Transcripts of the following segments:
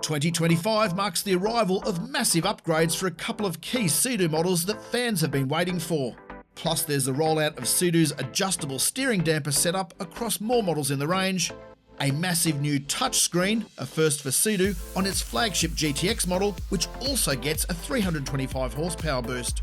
2025 marks the arrival of massive upgrades for a couple of key Sea-Doo models that fans have been waiting for. Plus there's the rollout of Sea-Doo's adjustable steering damper setup across more models in the range, a massive new touchscreen, a first for Sea-Doo, on its flagship GTX model, which also gets a 325 horsepower boost.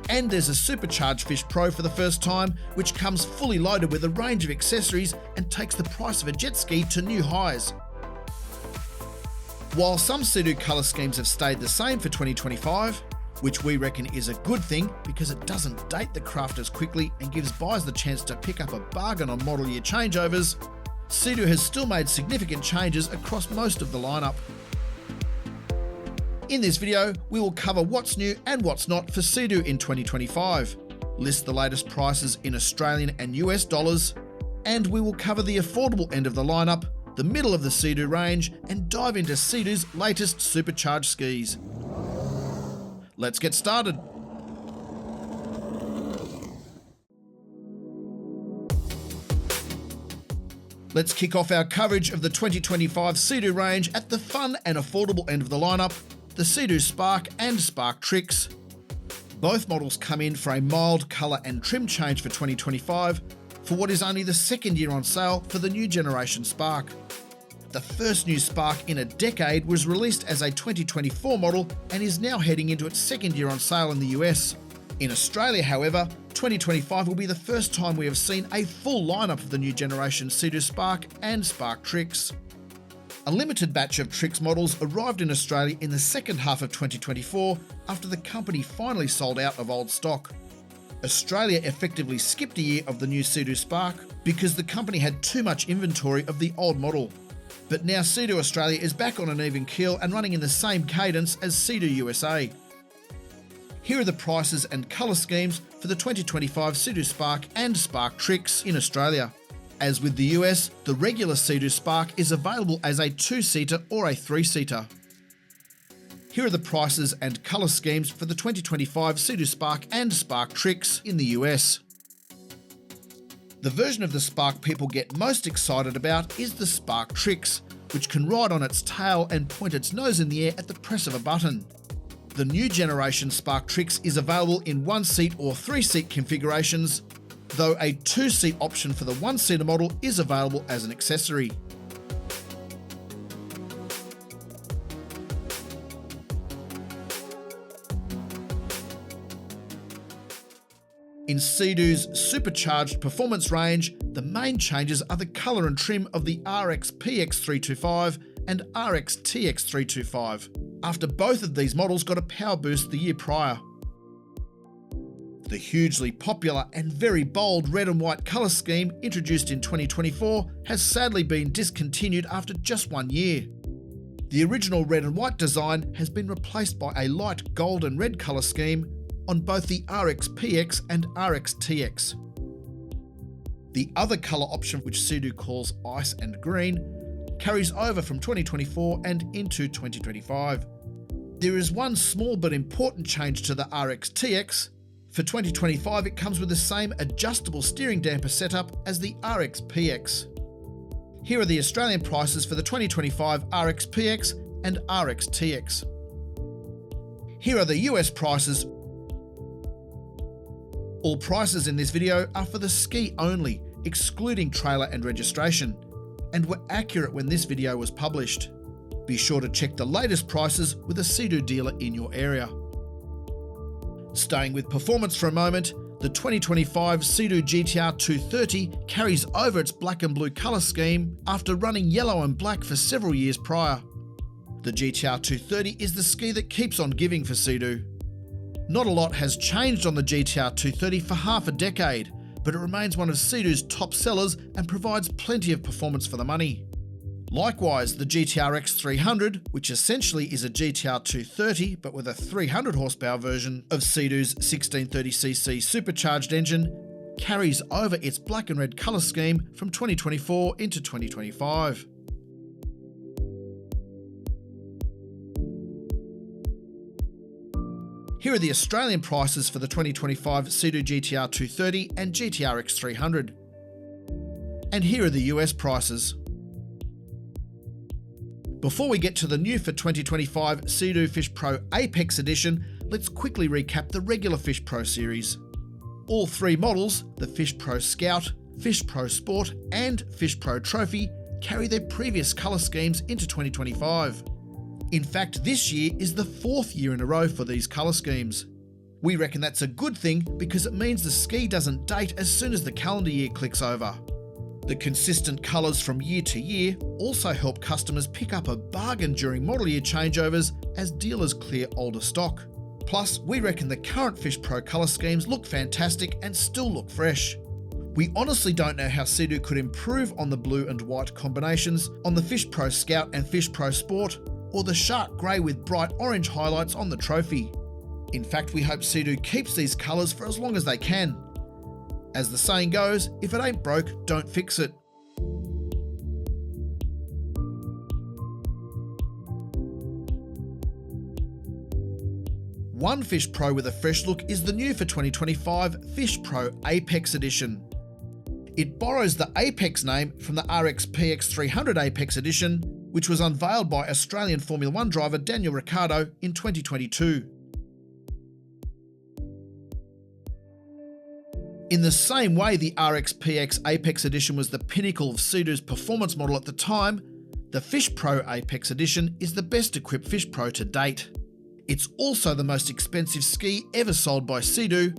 And there's a supercharged Fish Pro for the first time, which comes fully loaded with a range of accessories and takes the price of a jet ski to new highs. While some Sea-Doo colour schemes have stayed the same for 2025, which we reckon is a good thing because it doesn't date the craft as quickly and gives buyers the chance to pick up a bargain on model year changeovers, Sea-Doo has still made significant changes across most of the lineup. In this video, we will cover what's new and what's not for Sea-Doo in 2025, list the latest prices in Australian and US dollars, and we will cover the affordable end of the lineup, the middle of the Sea-Doo range, and dive into Sea-Doo's latest supercharged skis. Let's get started. Let's kick off our coverage of the 2025 Sea-Doo range at the fun and affordable end of the lineup, the Sea-Doo Spark and Spark Trixx. Both models come in for a mild colour and trim change for 2025 for what is only the second year on sale for the new generation Spark. The first new Spark in a decade was released as a 2024 model and is now heading into its second year on sale in the US. In Australia, however, 2025 will be the first time we have seen a full lineup of the new generation Sea-Doo Spark and Spark Trixx. A limited batch of Trixx models arrived in Australia in the second half of 2024 after the company finally sold out of old stock. Australia effectively skipped a year of the new Sea-Doo Spark because the company had too much inventory of the old model. But now Sea-Doo Australia is back on an even keel and running in the same cadence as Sea-Doo USA. Here are the prices and colour schemes for the 2025 Sea-Doo Spark and Spark Trixx in Australia. As with the US, the regular Sea-Doo Spark is available as a 2-seater or a 3-seater. Here are the prices and colour schemes for the 2025 Sea-Doo Spark and Spark Trixx in the US. The version of the Spark people get most excited about is the Spark Trixx, which can ride on its tail and point its nose in the air at the press of a button. The new generation Spark Trixx is available in 1-seat or 3-seat configurations, though a 2-seat option for the 1-seater model is available as an accessory. In Sea-Doo's supercharged performance range, the main changes are the colour and trim of the RXP-X 325 and RXT-X 325, after both of these models got a power boost the year prior. The hugely popular and very bold red and white colour scheme introduced in 2024 has sadly been discontinued after just 1 year. The original red and white design has been replaced by a light gold and red colour scheme on both the RXP-X and RXT-X. The other colour option, which Sea-Doo calls Ice and Green, carries over from 2024 and into 2025. There is one small but important change to the RXT-X. For 2025, it comes with the same adjustable steering damper setup as the RXP-X. Here are the Australian prices for the 2025 RXP-X and RXT-X. Here are the US prices. All prices in this video are for the ski only, excluding trailer and registration, and were accurate when this video was published. Be sure to check the latest prices with a Sea-Doo dealer in your area. Staying with performance for a moment, the 2025 Sea-Doo GTR 230 carries over its black and blue colour scheme after running yellow and black for several years prior. The GTR 230 is the ski that keeps on giving for Sea-Doo. Not a lot has changed on the GTR 230 for half a decade, but it remains one of Sea-Doo's top sellers and provides plenty of performance for the money. Likewise, the GTR-X 300, which essentially is a GTR 230 but with a 300 horsepower version of Sea-Doo's 1630cc supercharged engine, carries over its black and red colour scheme from 2024 into 2025. Here are the Australian prices for the 2025 Sea-Doo GTR 230 and GTR-X 300. And here are the US prices. Before we get to the new for 2025 Sea-Doo Fish Pro Apex Edition, let's quickly recap the regular Fish Pro series. All three models, the Fish Pro Scout, Fish Pro Sport and Fish Pro Trophy, carry their previous colour schemes into 2025. In fact, this year is the 4th year in a row for these colour schemes. We reckon that's a good thing because it means the ski doesn't date as soon as the calendar year clicks over. The consistent colours from year to year also help customers pick up a bargain during model year changeovers as dealers clear older stock. Plus, we reckon the current Fish Pro colour schemes look fantastic and still look fresh. We honestly don't know how Sea-Doo could improve on the blue and white combinations on the Fish Pro Scout and Fish Pro Sport, or the shark grey with bright orange highlights on the Trophy. In fact, we hope Sea-Doo keeps these colours for as long as they can. As the saying goes, if it ain't broke, don't fix it. One Fish Pro with a fresh look is the new for 2025 Fish Pro Apex Edition. It borrows the Apex name from the RXP-X 300 Apex Edition, which was unveiled by Australian Formula 1 driver Daniel Ricciardo in 2022. In the same way the RXP-X Apex Edition was the pinnacle of Sea-Doo's performance model at the time, the Fish Pro Apex Edition is the best equipped Fish Pro to date. It's also the most expensive ski ever sold by Sea-Doo,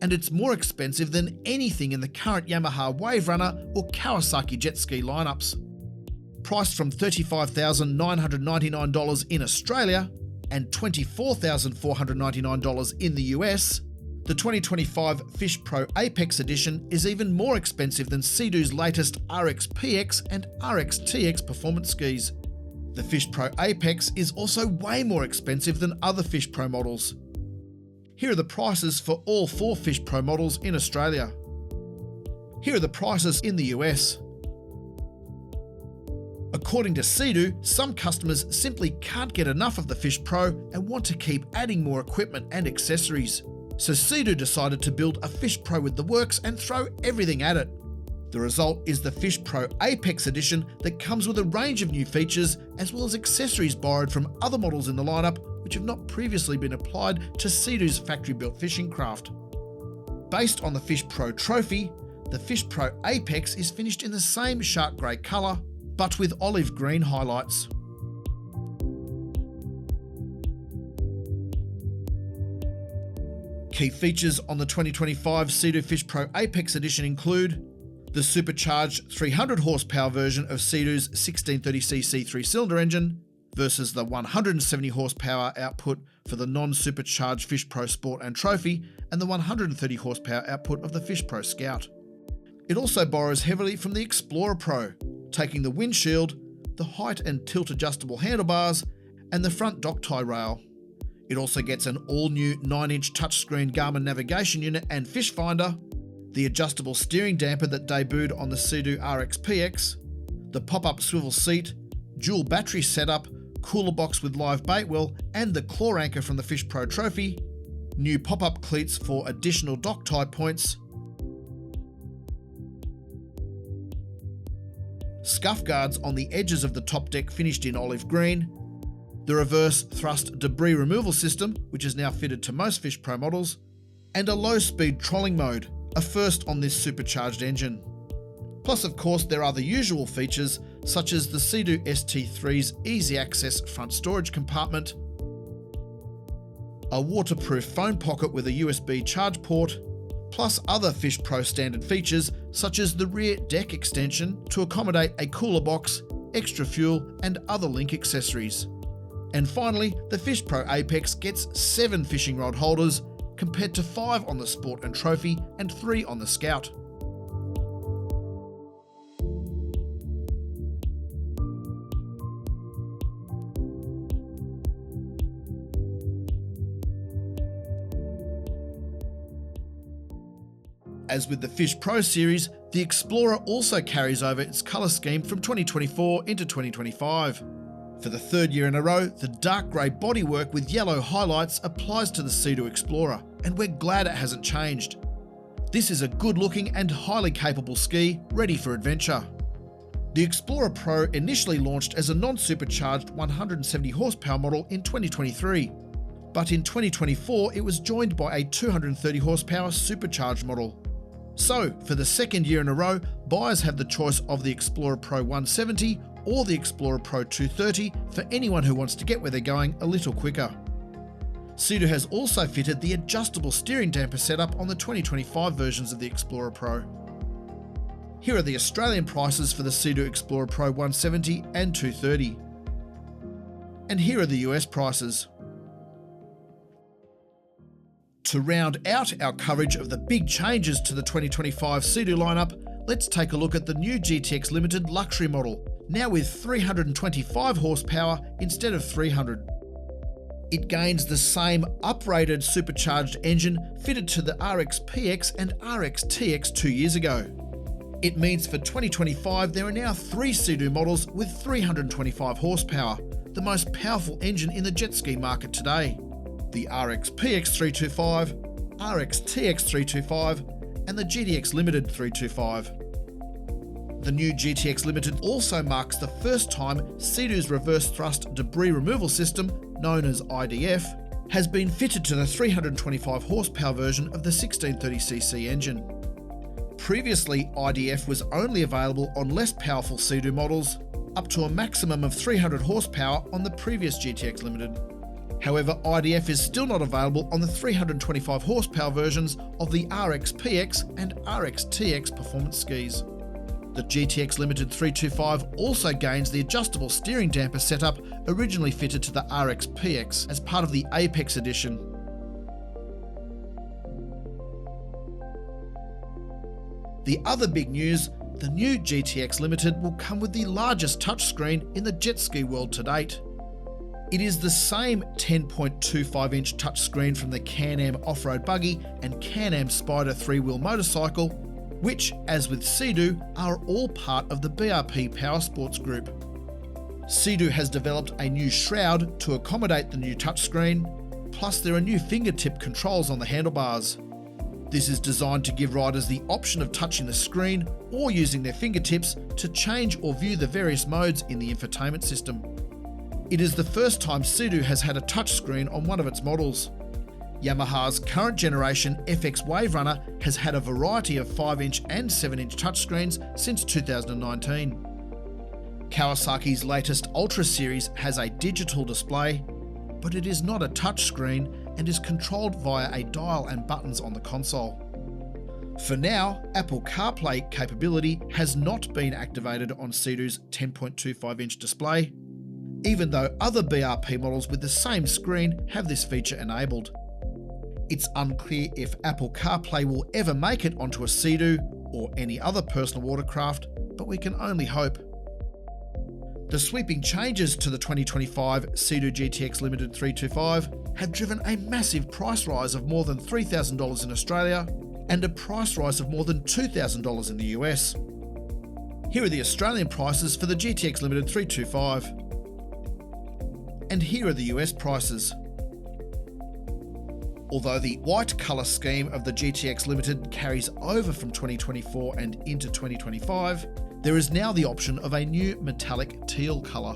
and it's more expensive than anything in the current Yamaha Wave Runner or Kawasaki jet ski lineups. Priced from $35,999 in Australia and $24,499 in the US, the 2025 Fish Pro Apex Edition is even more expensive than Sea-Doo's latest RXP-X and RXT-X performance skis. The Fish Pro Apex is also way more expensive than other Fish Pro models. Here are the prices for all 4 Fish Pro models in Australia. Here are the prices in the US. According to Sea-Doo, some customers simply can't get enough of the Fish Pro and want to keep adding more equipment and accessories. So Sea-Doo decided to build a Fish Pro with the works and throw everything at it. The result is the Fish Pro Apex Edition that comes with a range of new features as well as accessories borrowed from other models in the lineup which have not previously been applied to Sea-Doo's factory-built fishing craft. Based on the Fish Pro Trophy, the Fish Pro Apex is finished in the same shark grey colour, but with olive green highlights. Key features on the 2025 Sea-Doo Fish Pro Apex Edition include the supercharged 300 horsepower version of Sea-Doo's 1630cc 3-cylinder engine versus the 170 horsepower output for the non-supercharged Fish Pro Sport and Trophy and the 130 horsepower output of the Fish Pro Scout. It also borrows heavily from the Explorer Pro, taking the windshield, the height and tilt adjustable handlebars, and the front dock tie rail. It also gets an all-new 9-inch touchscreen Garmin navigation unit and fish finder, the adjustable steering damper that debuted on the Sea-Doo RXP-X, the pop-up swivel seat, dual battery setup, cooler box with live bait well, and the claw anchor from the Fish Pro Trophy, new pop-up cleats for additional dock tie points, scuff guards on the edges of the top deck finished in olive green, the reverse thrust debris removal system, which is now fitted to most Fish Pro models, and a low-speed trolling mode, a first on this supercharged engine. Plus, of course, there are the usual features such as the Sea-Doo ST3's easy access front storage compartment, a waterproof phone pocket with a USB charge port, plus other Fish Pro standard features such as the rear deck extension to accommodate a cooler box, extra fuel, and other link accessories. And finally, the Fish Pro Apex gets 7 fishing rod holders compared to 5 on the Sport and Trophy and 3 on the Scout. As with the Fish Pro series, the Explorer also carries over its colour scheme from 2024 into 2025. For the 3rd year in a row, the dark grey bodywork with yellow highlights applies to the Sea-Doo Explorer, and we're glad it hasn't changed. This is a good-looking and highly capable ski ready for adventure. The Explorer Pro initially launched as a non-supercharged 170 horsepower model in 2023, but in 2024 it was joined by a 230 horsepower supercharged model. So, for the second year in a row, buyers have the choice of the Explorer Pro 170 or the Explorer Pro 230 for anyone who wants to get where they're going a little quicker. Sea-Doo has also fitted the adjustable steering damper setup on the 2025 versions of the Explorer Pro. Here are the Australian prices for the Sea-Doo Explorer Pro 170 and 230. And here are the US prices. To round out our coverage of the big changes to the 2025 Sea-Doo lineup, let's take a look at the new GTX Limited luxury model, now with 325 horsepower instead of 300. It gains the same uprated supercharged engine fitted to the RXP-X and RXT-X 2 years ago. It means for 2025 there are now 3 Sea-Doo models with 325 horsepower, the most powerful engine in the jet ski market today. The RXP-X 325, RXT-X 325 and the GTX Limited 325. The new GTX Limited also marks the first time Sea-Doo's reverse thrust debris removal system, known as IDF, has been fitted to the 325 horsepower version of the 1630cc engine. Previously, IDF was only available on less powerful Sea-Doo models, up to a maximum of 300 horsepower on the previous GTX Limited. However, IDF is still not available on the 325 horsepower versions of the RXP-X and RXT-X performance skis. The GTX Limited 325 also gains the adjustable steering damper setup originally fitted to the RXP-X as part of the Apex edition. The other big news, the new GTX Limited will come with the largest touchscreen in the jet ski world to date. It is the same 10.25-inch touchscreen from the Can-Am off-road buggy and Can-Am Spyder 3-wheel motorcycle, which, as with Sea-Doo, are all part of the BRP Powersports group. Sea-Doo has developed a new shroud to accommodate the new touchscreen, plus there are new fingertip controls on the handlebars. This is designed to give riders the option of touching the screen or using their fingertips to change or view the various modes in the infotainment system. It is the first time Sea-Doo has had a touchscreen on one of its models. Yamaha's current generation FX Wave Runner has had a variety of 5-inch and 7-inch touchscreens since 2019. Kawasaki's latest Ultra series has a digital display, but it is not a touchscreen and is controlled via a dial and buttons on the console. For now, Apple CarPlay capability has not been activated on Sea-Doo's 10.25-inch display, even though other BRP models with the same screen have this feature enabled. It's unclear if Apple CarPlay will ever make it onto a Sea-Doo or any other personal watercraft, but we can only hope. The sweeping changes to the 2025 Sea-Doo GTX Limited 325 have driven a massive price rise of more than $3,000 in Australia and a price rise of more than $2,000 in the US. Here are the Australian prices for the GTX Limited 325. And here are the US prices. Although the white colour scheme of the GTX Limited carries over from 2024 and into 2025, there is now the option of a new metallic teal colour.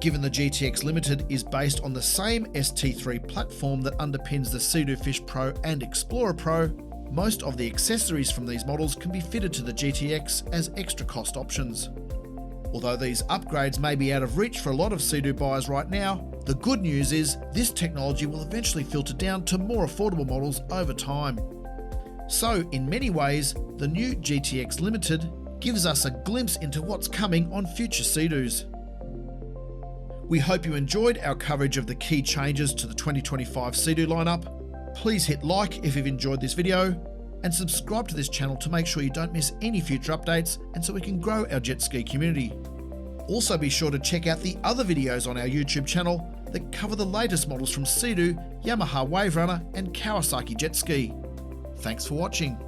Given the GTX Limited is based on the same ST3 platform that underpins the Sea-Doo Fish Pro and Explorer Pro, most of the accessories from these models can be fitted to the GTX as extra cost options. Although these upgrades may be out of reach for a lot of Sea-Doo buyers right now, the good news is this technology will eventually filter down to more affordable models over time. So, in many ways, the new GTX Limited gives us a glimpse into what's coming on future Sea-Doos. We hope you enjoyed our coverage of the key changes to the 2025 Sea-Doo lineup. Please hit like if you've enjoyed this video, and subscribe to this channel to make sure you don't miss any future updates and so we can grow our jet ski community. Also be sure to check out the other videos on our YouTube channel that cover the latest models from Sea-Doo, Yamaha Wave Runner and Kawasaki Jet Ski. Thanks for watching.